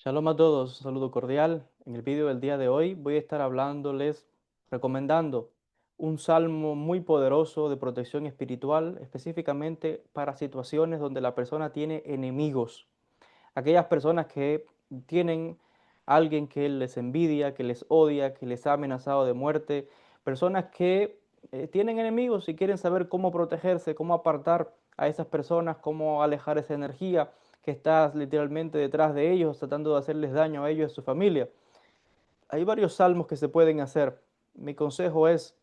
Shalom a todos, un saludo cordial. En el vídeo del día de hoy voy a estar hablándoles, recomendando un salmo muy poderoso de protección espiritual, específicamente para situaciones donde la persona tiene enemigos. Aquellas personas que tienen a alguien que les envidia, que les odia, que les ha amenazado de muerte, personas que tienen enemigos y quieren saber cómo protegerse, cómo apartar a esas personas, cómo alejar esa energía que está literalmente detrás de ellos, tratando de hacerles daño a ellos y a su familia. Hay varios salmos que se pueden hacer. Mi consejo es,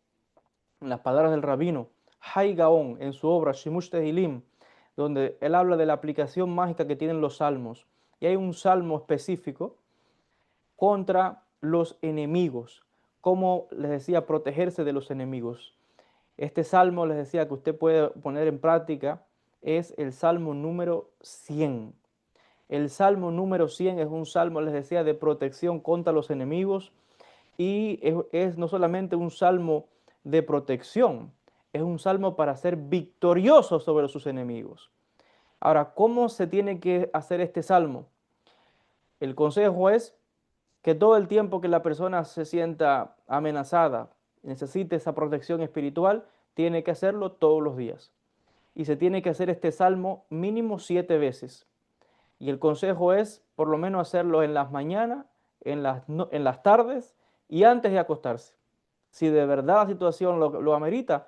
en las palabras del rabino, Hay Gaón, en su obra Shimush Tehilim, donde él habla de la aplicación mágica que tienen los salmos. Y hay un salmo específico contra los enemigos, cómo les decía, protegerse de los enemigos. Este salmo les decía que usted puede poner en práctica, es el salmo número 100. El salmo número 100 es un salmo, les decía, de protección contra los enemigos y es no solamente un salmo de protección, es un salmo para ser victorioso sobre sus enemigos. Ahora, ¿cómo se tiene que hacer este salmo? El consejo es que todo el tiempo que la persona se sienta amenazada, necesite esa protección espiritual, tiene que hacerlo todos los días. Y se tiene que hacer este salmo mínimo 7 veces. Y el consejo es por lo menos hacerlo en las mañanas, en las tardes y antes de acostarse. Si de verdad la situación lo amerita,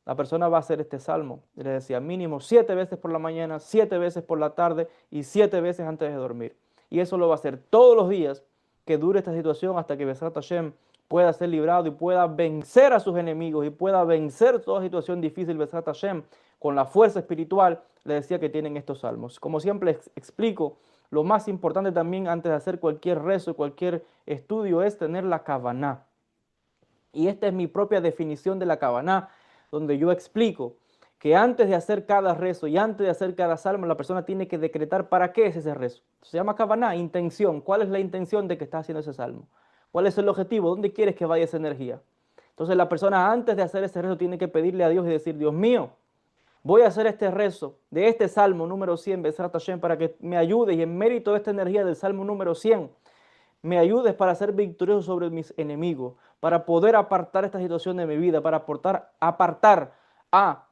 la persona va a hacer este salmo. Les decía, mínimo 7 veces por la mañana, 7 veces por la tarde y 7 veces antes de dormir. Y eso lo va a hacer todos los días que dure esta situación hasta que Besat Hashem pueda ser librado y pueda vencer a sus enemigos y pueda vencer toda situación difícil Besat Hashem con la fuerza espiritual. Le decía que tienen estos salmos. Como siempre explico, lo más importante también antes de hacer cualquier rezo, cualquier estudio es tener la Kavaná. Y esta es mi propia definición de la Kavaná, donde yo explico que antes de hacer cada rezo y antes de hacer cada salmo, la persona tiene que decretar para qué es ese rezo. Se llama Kavaná, intención. ¿Cuál es la intención de que está haciendo ese salmo? ¿Cuál es el objetivo? ¿Dónde quieres que vaya esa energía? Entonces la persona antes de hacer ese rezo tiene que pedirle a Dios y decir, Dios mío, voy a hacer este rezo de este salmo número 100, Besrat Hashem, para que me ayude y en mérito de esta energía del salmo número 100, me ayudes para ser victorioso sobre mis enemigos, para poder apartar esta situación de mi vida, para apartar a,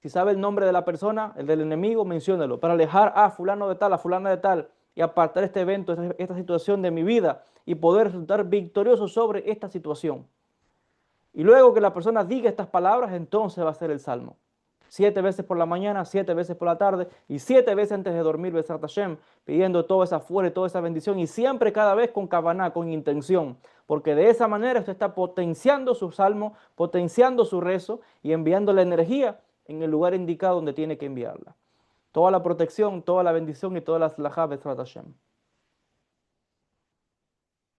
si sabe el nombre de la persona, el del enemigo, menciónelo, para alejar a fulano de tal, a fulana de tal, y apartar este evento, esta situación de mi vida, y poder resultar victorioso sobre esta situación. Y luego que la persona diga estas palabras, entonces va a ser el salmo. 7 veces por la mañana, 7 veces por la tarde y 7 veces antes de dormir, Besat Hashem, pidiendo toda esa fuerza y toda esa bendición y siempre cada vez con kavaná, con intención, porque de esa manera usted está potenciando su salmo, potenciando su rezo y enviando la energía en el lugar indicado donde tiene que enviarla. Toda la protección, toda la bendición y todas las alajá, Besat Hashem.